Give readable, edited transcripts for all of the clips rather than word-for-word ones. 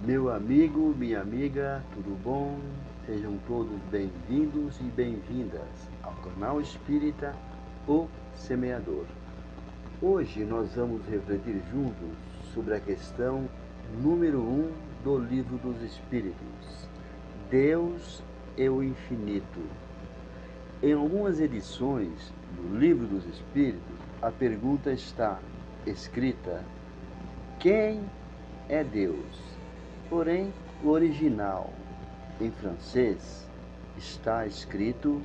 Meu amigo, minha amiga, tudo bom? Sejam todos bem-vindos e bem-vindas ao canal Espírita O Semeador. Hoje nós vamos refletir juntos sobre a questão número 1 do Livro dos Espíritos: Deus e o Infinito. Em algumas edições do Livro dos Espíritos, a pergunta está escrita: quem é Deus? Porém, o original, em francês, está escrito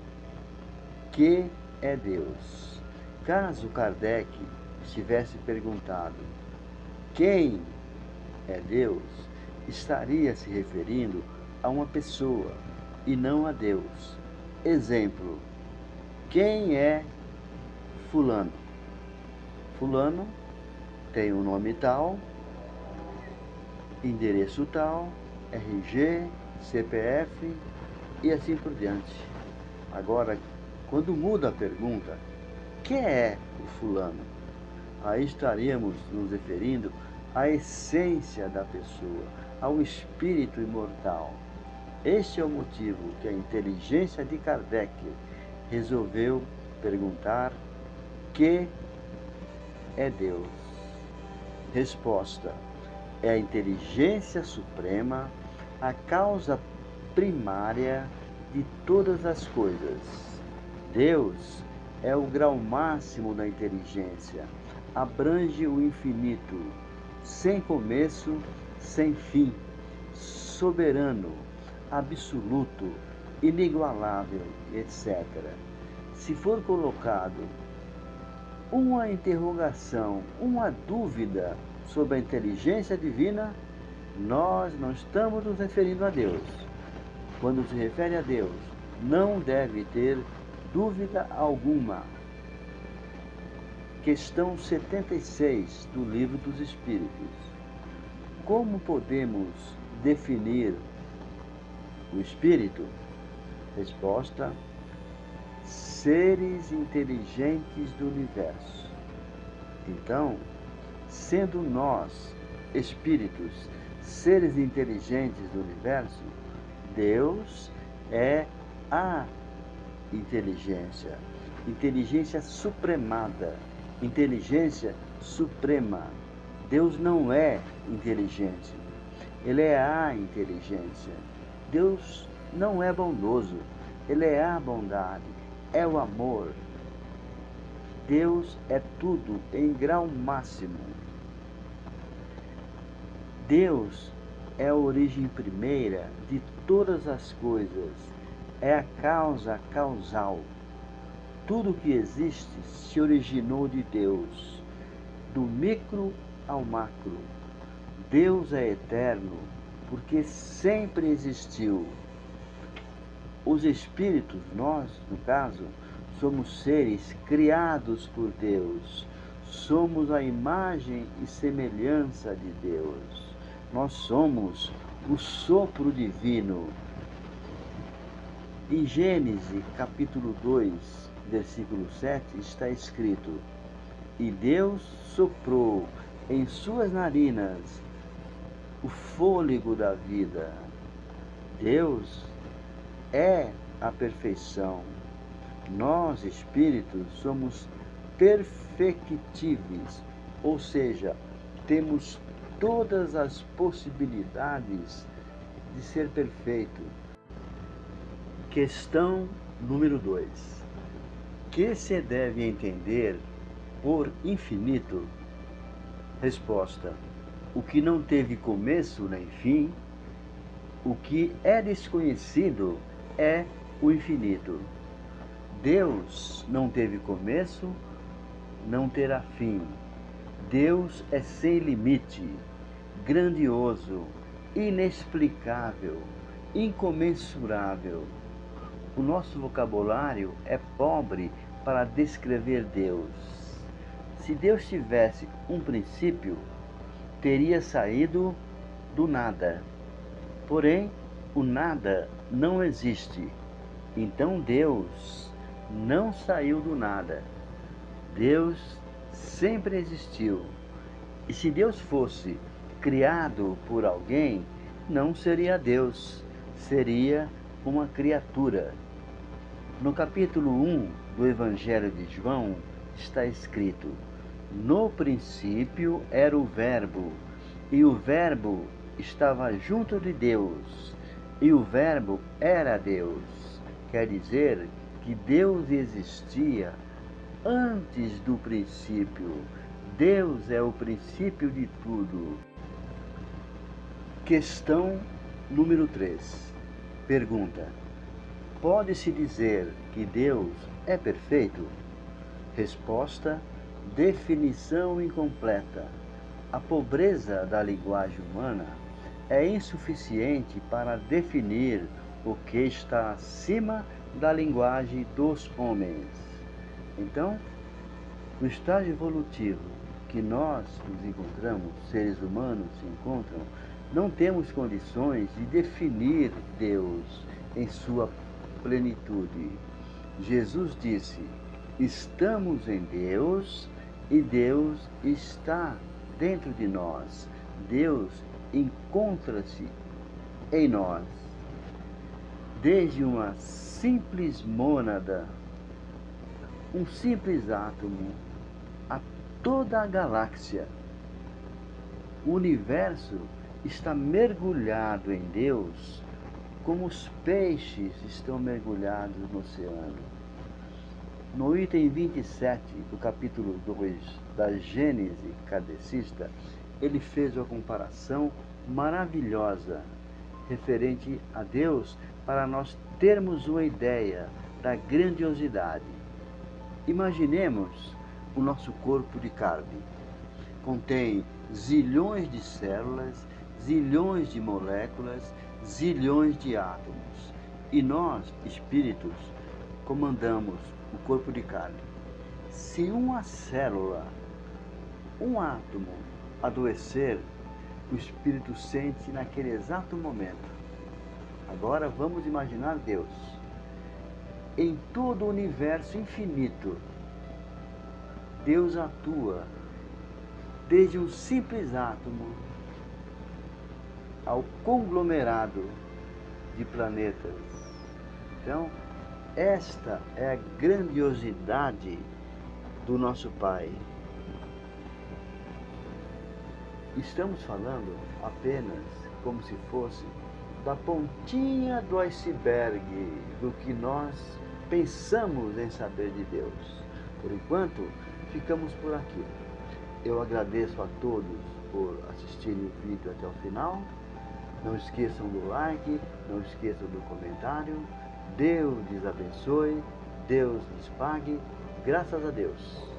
que é Deus. Caso Kardec tivesse perguntado quem é Deus, estaria se referindo a uma pessoa e não a Deus. Exemplo: quem é fulano? Fulano tem um nome tal, endereço tal, RG, CPF e assim por diante. Agora, quando muda a pergunta, quem é o fulano? Aí estaríamos nos referindo à essência da pessoa, ao espírito imortal. Este é o motivo que a inteligência de Kardec resolveu perguntar: que é Deus? Resposta: é a inteligência suprema, a causa primária de todas as coisas. Deus é o grau máximo da inteligência, abrange o infinito, sem começo, sem fim, soberano, absoluto, inigualável, etc. Se for colocado uma interrogação, uma dúvida sobre a inteligência divina, nós não estamos nos referindo a Deus. Quando se refere a Deus, não deve ter dúvida alguma. Questão 76 do Livro dos Espíritos. Como podemos definir o Espírito? Resposta: seres inteligentes do universo. Então, sendo nós, espíritos, seres inteligentes do universo, Deus é a inteligência, inteligência supremada, inteligência suprema. Deus não é inteligente, Ele é a inteligência. Deus não é bondoso, Ele é a bondade, é o amor. Deus é tudo em grau máximo. Deus é a origem primeira de todas as coisas, é a causa causal. Tudo que existe se originou de Deus, do micro ao macro. Deus é eterno porque sempre existiu. Os espíritos, nós, no caso, somos seres criados por Deus. Somos a imagem e semelhança de Deus. Nós somos o sopro divino. Em Gênesis, capítulo 2, versículo 7, está escrito: e Deus soprou em suas narinas o fôlego da vida. Deus é a perfeição. Nós, espíritos, somos perfectíveis, ou seja, temos todas as possibilidades de ser perfeito. Questão número 2. Que se deve entender por infinito? Resposta: o que não teve começo nem fim. O que é desconhecido é o infinito. Deus não teve começo, não terá fim. Deus é sem limite, grandioso, inexplicável, incomensurável. O nosso vocabulário é pobre para descrever Deus. Se Deus tivesse um princípio, teria saído do nada. Porém, o nada não existe. Então Deus não saiu do nada. Deus sempre existiu. E se Deus fosse criado por alguém, não seria Deus, seria uma criatura. No capítulo 1 do Evangelho de João está escrito: no princípio era o Verbo, e o Verbo estava junto de Deus, e o Verbo era Deus. Quer dizer que Deus existia antes do princípio. Deus é o princípio de tudo. Questão número 3. Pergunta: pode-se dizer que Deus é perfeito? Resposta: definição incompleta. A pobreza da linguagem humana é insuficiente para definir o que está acima da linguagem dos homens. Então, no estágio evolutivo que nós nos encontramos, seres humanos se encontram, não temos condições de definir Deus em sua plenitude. Jesus disse: estamos em Deus e Deus está dentro de nós. Deus encontra-se em nós. Desde uma simples mônada, um simples átomo, a toda a galáxia, o universo está mergulhado em Deus, como os peixes estão mergulhados no oceano. No item 27 do capítulo 2 da Gênese Kardecista, ele fez uma comparação maravilhosa referente a Deus para nós termos uma ideia da grandiosidade. Imaginemos o nosso corpo de carne. Contém zilhões de células, zilhões de moléculas, zilhões de átomos. E nós, espíritos, comandamos o corpo de carne. Se uma célula, um átomo, adoecer, o espírito sente naquele exato momento. Agora vamos imaginar Deus. Em todo o universo infinito, Deus atua desde um simples átomo ao conglomerado de planetas. Então, esta é a grandiosidade do nosso Pai. Estamos falando apenas como se fosse da pontinha do iceberg do que nós pensamos em saber de Deus. Por enquanto, ficamos por aqui. Eu agradeço a todos por assistirem o vídeo até o final. Não esqueçam do like, não esqueçam do comentário. Deus lhes abençoe, Deus lhes pague. Graças a Deus.